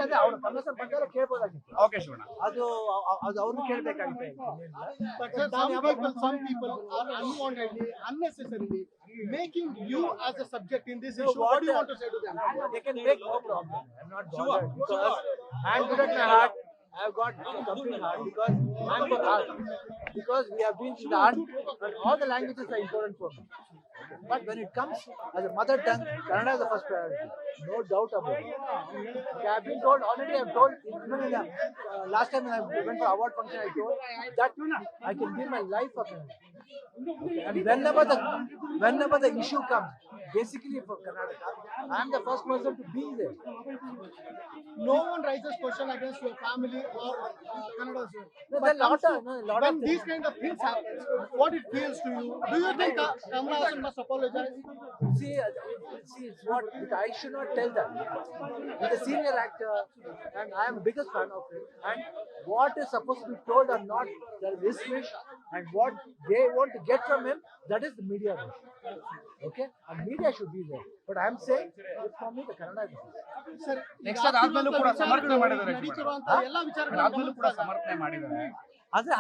ಅಂದ್ರೆ ಅವ್ರ ಕನ್ವರ್ಸೇಷನ್ ಬಂದಾಗ ಕೇಳ್ಬೋದಾಗಿತ್ತು. ಓಕೆ ಶಿವಣ್ಣ. ಅದು ಅವ್ರನ್ನ ಕೇಳ್ಬೇಕಾಗಿತ್ತು. But some people are unwantedly, unnecessarily making you as a subject in this issue. What do you want to say to them? They can make no problem. I'm not bothered because I'm good at my heart. I've got a complete heart because I'm for art. Because we have been to the art and all the languages are important for me. But when it comes as a mother tongue, Kannada is the first priority. No doubt about it. Okay, I've been told, already I've told, even in the, last time when I went for award function, I told that I can give my life for Kannada. Okay. And whenever the issue comes, basically for Karnataka, I am the first person to be there. No one raises question against your family or Kannada. No, there are lot When of these kind of things happen, what it feels to you? Do you think Kamala Hassan must apologize? See, it's what I should not tell that. He's a senior actor, and I am the biggest fan of him. And what is supposed to be told or not, that is his wish, and what they want to get from him, that is the media wish. Okay, and media should be there. But I am saying, for me, the Kannada is this. Sir, next ಅದಾದ್ಮೇಲೂ ಕೂಡ ಸಮರ್ಥನೆ ಮಾಡಿದ್ದಾರೆ. ನಡೀತಿರುವಂತ ಎಲ್ಲ ಅದಾದ್ಮೇಲೂ ಕೂಡ ವಿಚಾರಗಳು ಸಮರ್ಥನೆ ಮಾಡಿದ್ದಾರೆ. ಆದ್ರೆ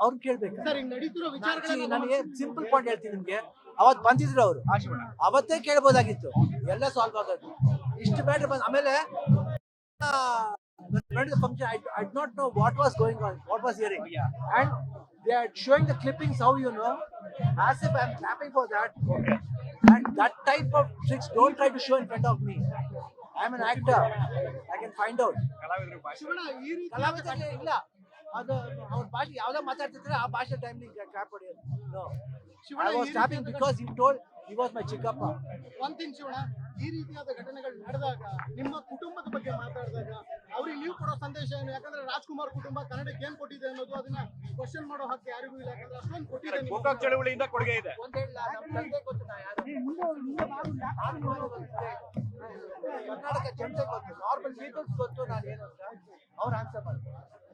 ಅವ್ರು ಕೇಳ್ಬೇಕು. ಸರ್, ಈಗ ನಡೀತಿರೋ ವಿಚಾರಗಳು ನನಗೆ ಸಿಂಪಲ್ ಪಾಯಿಂಟ್ ಹೇಳ್ತೀನಿ ನಿಮ್ಗೆ. ಅವತ್ತು ಬಂದಿದ್ರು ಅವರು, ಅವತ್ತೇ ಕೇಳ್ಬೋದಾಗಿತ್ತು, ಎಲ್ಲ ಸಾಲ್ವ್ ಆಗೋದು. ಇಷ್ಟು ಮ್ಯಾಟರ್ ಬಂದ ಆಮೇಲೆ function, I did not know what was going on, what was hearing, and they are showing the clippings, how you know, as if I'm clapping for that. And that type of tricks don't try to show in front of me. I'm an actor, I can find out. ಕಲಾವಿದರು ಭಾಷೆ ಶಿವಣ್ಣ, ಈ ರೀತಿ ಕಲಾವಿದರಿಗೆ ಇಲ್ಲ, ಅದು ಅವ್ರ ಭಾಷೆ ಯಾವ್ದೋ ಮಾತಾಡ್ತಿದ್ರೆ ಆ ಭಾಷೆ ಟೈಮ್ಲಿ ಕ್ಲಾಪ್ ಹೊಡೆಯೋದು. No, I was clapping because he told he was my ಚಿಕ್ಕಪ್ಪ. ಒಂದ್ ಥಿಂಗ್ ಶಿವಣ್ಣ, ಈ ರೀತಿಯಾದ ಘಟನೆಗಳು ನಡೆದಾಗ ನಿಮ್ಮ ಕುಟುಂಬದ ಬಗ್ಗೆ ಮಾತಾಡಿದಾಗ ಅವ್ರಿಗೆ ನೀವು ಕೊಡೋ ಸಂದೇಶ ಏನು? ಯಾಕಂದ್ರೆ ರಾಜ್ಕುಮಾರ್ ಕುಟುಂಬ ಕನ್ನಡಕ್ಕೆ ಏನ್ ಕೊಟ್ಟಿದೆ ಅನ್ನೋದು ಅದನ್ನ ಕ್ವಶನ್ ಮಾಡೋ ಹಕ್ಕು ಯಾರಿಗೂ ಇಲ್ಲ. ಯಾಕಂದ್ರೆ ಅಷ್ಟೊಂದು ಕೊಟ್ಟಿದೆ. ಗೋಕಾಕ್ ಚಳವಳಿಯಿಂದ ಕೊಡುಗೆ ಇದೆ. ಒಂದ್ ಹೇಳ, ನಮ್ಮ ತಂದೆ ಗೊತ್ತು, ನಾ ಯಾರು ಕರ್ನಾಟಕ ಜನತೆ ಗೊತ್ತು, ನಾರ್ಮಲ್ ಪೀಪಲ್ಸ್ ಗೊತ್ತು ನಾನು ಏನು ಅಂತ. ಅವ್ರು ಆನ್ಸರ್ ಮಾಡ್ತಾರೆ.